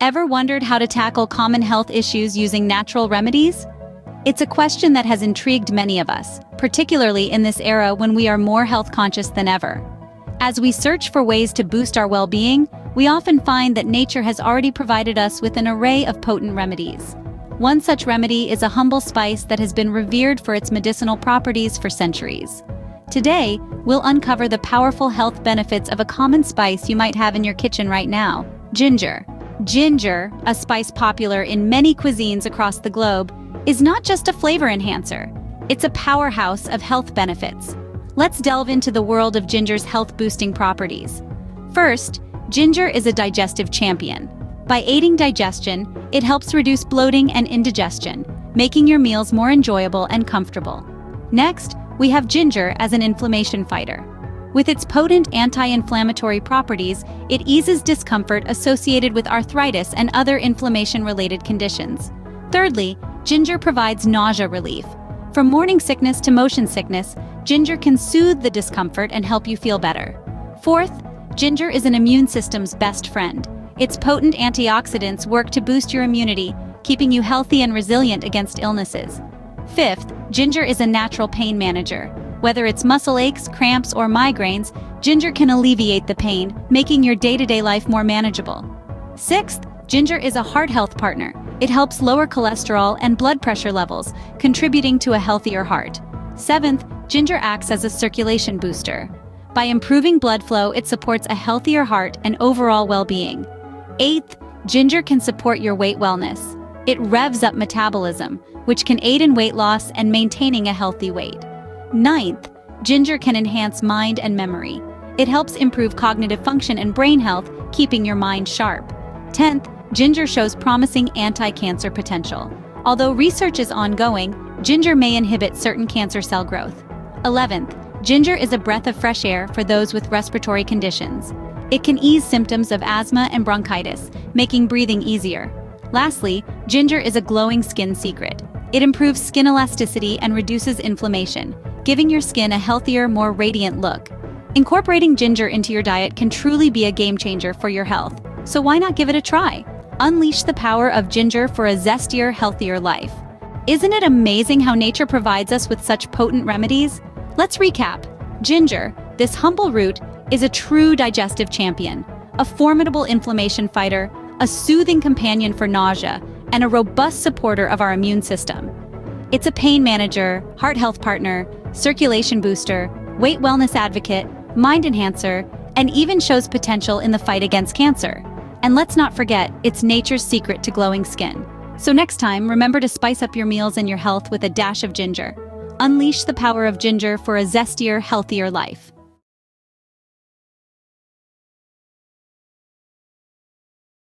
Ever wondered how to tackle common health issues using natural remedies? It's a question that has intrigued many of us, particularly in this era when we are more health conscious than ever. As we search for ways to boost our well-being, we often find that nature has already provided us with an array of potent remedies. One such remedy is a humble spice that has been revered for its medicinal properties for centuries. Today, we'll uncover the powerful health benefits of a common spice you might have in your kitchen right now: ginger. Ginger, a spice popular in many cuisines across the globe, is not just a flavor enhancer. It's a powerhouse of health benefits. Let's delve into the world of ginger's health-boosting properties. First, ginger is a digestive champion. By aiding digestion, it helps reduce bloating and indigestion, making your meals more enjoyable and comfortable. Next, we have ginger as an inflammation fighter. With its potent anti-inflammatory properties, it eases discomfort associated with arthritis and other inflammation-related conditions. Thirdly, ginger provides nausea relief. From morning sickness to motion sickness, ginger can soothe the discomfort and help you feel better. Fourth, ginger is an immune system's best friend. Its potent antioxidants work to boost your immunity, keeping you healthy and resilient against illnesses. Fifth, ginger is a natural pain manager. Whether it's muscle aches, cramps, or migraines, ginger can alleviate the pain, making your day-to-day life more manageable. Sixth, ginger is a heart health partner. It helps lower cholesterol and blood pressure levels, contributing to a healthier heart. Seventh, ginger acts as a circulation booster. By improving blood flow, it supports a healthier heart and overall well-being. Eighth, ginger can support your weight wellness. It revs up metabolism, which can aid in weight loss and maintaining a healthy weight. Ninth, ginger can enhance mind and memory. It helps improve cognitive function and brain health, keeping your mind sharp. 10th, ginger shows promising anti-cancer potential. Although research is ongoing, ginger may inhibit certain cancer cell growth. 11th, ginger is a breath of fresh air for those with respiratory conditions. It can ease symptoms of asthma and bronchitis, making breathing easier. Lastly, ginger is a glowing skin secret. It improves skin elasticity and reduces inflammation, giving your skin a healthier, more radiant look. Incorporating ginger into your diet can truly be a game changer for your health, so why not give it a try? Unleash the power of ginger for a zestier, healthier life. Isn't it amazing how nature provides us with such potent remedies? Let's recap. Ginger, this humble root, is a true digestive champion, a formidable inflammation fighter, a soothing companion for nausea, and a robust supporter of our immune system. It's a pain manager, heart health partner, circulation booster, weight wellness advocate, mind enhancer, and even shows potential in the fight against cancer. And let's not forget, it's nature's secret to glowing skin. So next time, remember to spice up your meals and your health with a dash of ginger. Unleash the power of ginger for a zestier, healthier life.